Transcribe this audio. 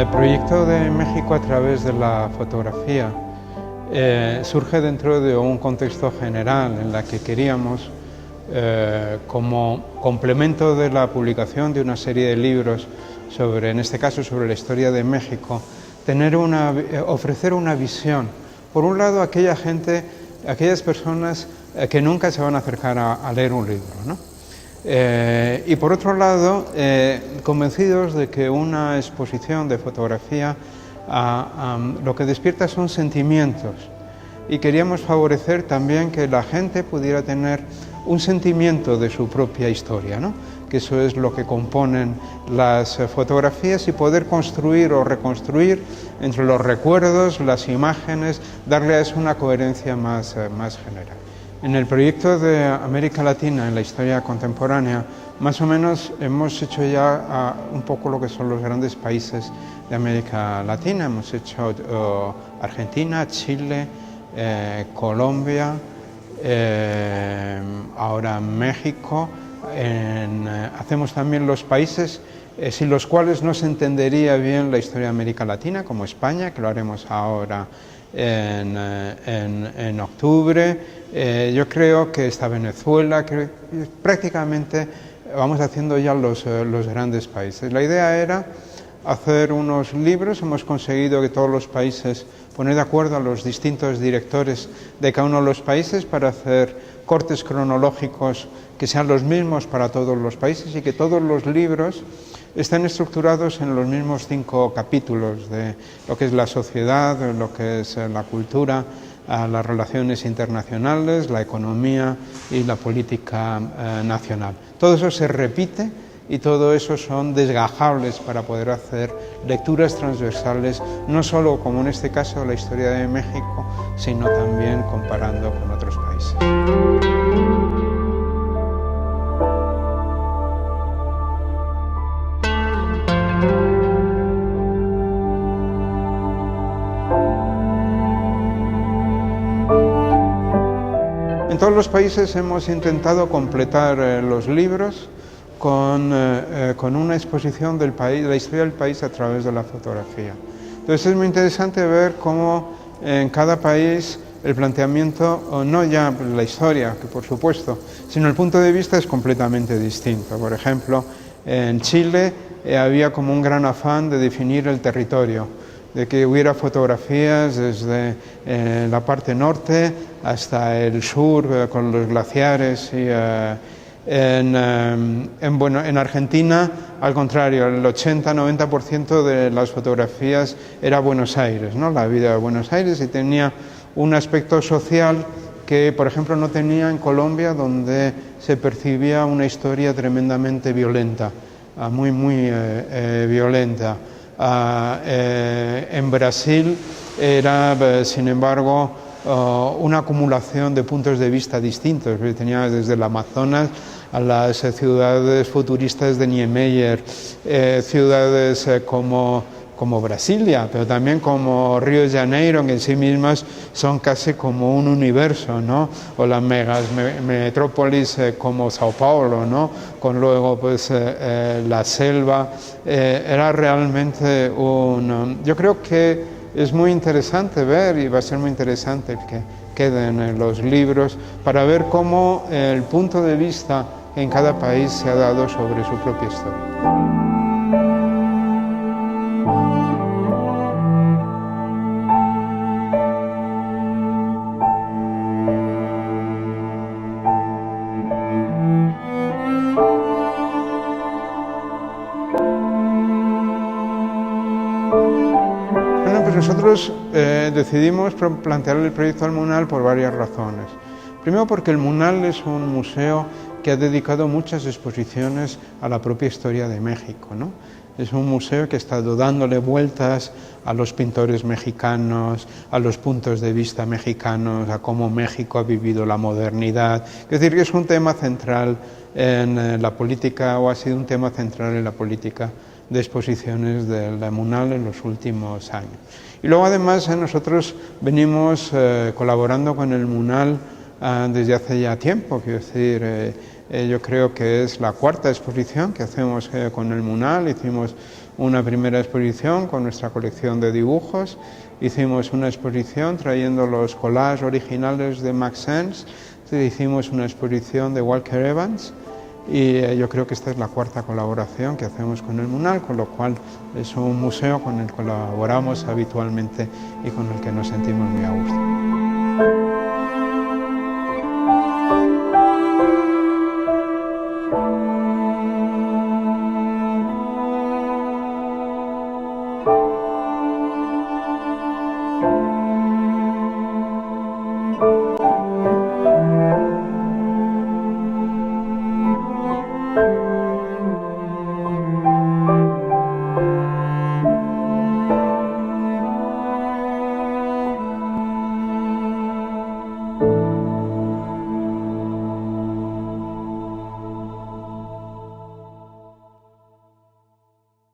El proyecto de México a través de la fotografía surge dentro de un contexto general en la que queríamos, como complemento de la publicación de una serie de libros sobre, en este caso, sobre la historia de México, ofrecer una visión. Por un lado, aquellas personas que nunca se van a acercar a leer un libro, ¿no? Y por otro lado, convencidos de que una exposición de fotografía lo que despierta son sentimientos, y queríamos favorecer también que la gente pudiera tener un sentimiento de su propia historia, ¿no? Que eso es lo que componen las fotografías, y poder construir o reconstruir entre los recuerdos, las imágenes, darle a eso una coherencia más general. En el proyecto de América Latina en la historia contemporánea, más o menos hemos hecho ya un poco lo que son los grandes países de América Latina. Hemos hecho Argentina, Chile, Colombia, ahora México. Hacemos también los países sin los cuales no se entendería bien la historia de América Latina, como España, que lo haremos ahora en octubre. Yo creo que está Venezuela, que prácticamente vamos haciendo ya los grandes países. La idea era hacer unos libros. Hemos conseguido que todos los países poner de acuerdo a los distintos directores de cada uno de los países para hacer cortes cronológicos que sean los mismos para todos los países, y que todos los libros estén estructurados en los mismos 5 capítulos de lo que es la sociedad, lo que es la cultura, las relaciones internacionales, la economía y la política nacional. Todo eso se repite, y todo eso son desgajables para poder hacer lecturas transversales, no solo, como en este caso, la historia de México, sino también comparando con otros países. En todos los países hemos intentado completar los libros con una exposición del país, de la historia del país a través de la fotografía. Entonces es muy interesante ver cómo en cada país el planteamiento, no ya la historia, que por supuesto, sino el punto de vista es completamente distinto. Por ejemplo, en Chile había como un gran afán de definir el territorio, de que hubiera fotografías desde la parte norte hasta el sur, con los glaciares. Y en Argentina, al contrario, el 80-90% de las fotografías era Buenos Aires, ¿no? La vida de Buenos Aires, y tenía un aspecto social que, por ejemplo, no tenía en Colombia, donde se percibía una historia tremendamente violenta, muy violenta. En Brasil era, sin embargo, una acumulación de puntos de vista distintos. Tenía desde el Amazonas a las ciudades futuristas de Niemeyer, ciudades como Brasilia, pero también como Río de Janeiro, que en sí mismas son casi como un universo, ¿no? O las metrópolis como Sao Paulo, ¿no? Con luego pues la selva. Era realmente yo creo que es muy interesante ver, y va a ser muy interesante que queden en los libros, para ver cómo el punto de vista que en cada país se ha dado sobre su propia historia. Bueno, pues nosotros decidimos plantear el proyecto al MUNAL por varias razones. Primero, porque el MUNAL es un museo que ha dedicado muchas exposiciones a la propia historia de México, ¿no? Es un museo que ha estado dándole vueltas a los pintores mexicanos, a los puntos de vista mexicanos, a cómo México ha vivido la modernidad. Es decir, que es un tema central en la política, o ha sido un tema central en la política de exposiciones del MUNAL en los últimos años. Y luego, además, nosotros venimos colaborando con el MUNAL desde hace ya tiempo. Quiero decir, yo creo que es la cuarta exposición que hacemos con el MUNAL. Hicimos una primera exposición con nuestra colección de dibujos, hicimos una exposición trayendo los collages originales de Max Ernst, hicimos una exposición de Walker Evans, y yo creo que esta es la cuarta colaboración que hacemos con el MUNAL, con lo cual es un museo con el que colaboramos habitualmente y con el que nos sentimos muy a gusto.